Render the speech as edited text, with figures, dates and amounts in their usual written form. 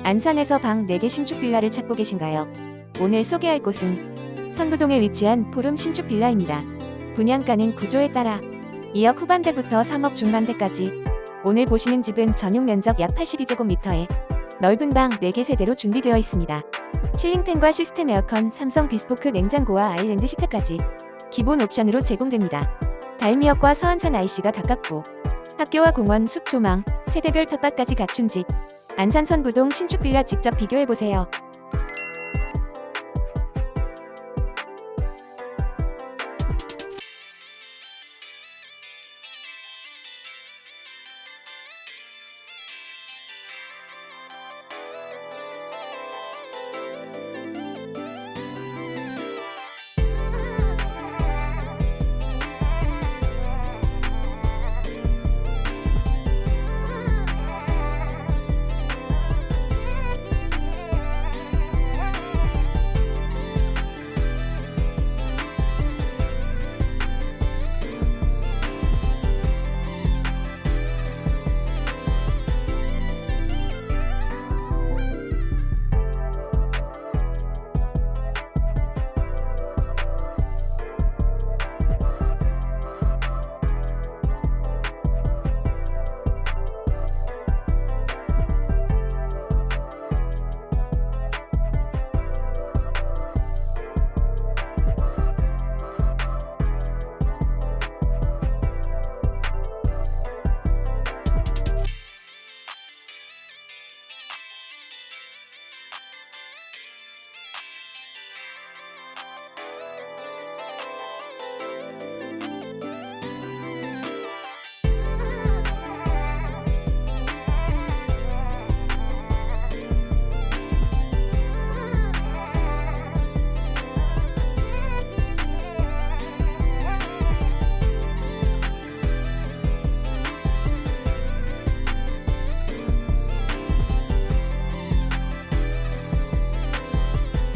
안산에서 방 4개 신축빌라를 찾고 계신가요? 오늘 소개할 곳은 선부동에 위치한 포름 신축빌라입니다. 분양가는 구조에 따라 2억 후반대부터 3억 중반대까지. 오늘 보시는 집은 전용 면적 약 82제곱미터에 넓은 방 4개 세대로 준비되어 있습니다. 실링팬과 시스템 에어컨, 삼성 비스포크 냉장고와 아일랜드 식탁까지 기본 옵션으로 제공됩니다. 달미역과 서안산 IC가 가깝고 학교와 공원, 숲 조망, 세대별 텃밭까지 갖춘 집. 안산 선부동 신축빌라 직접 비교해보세요.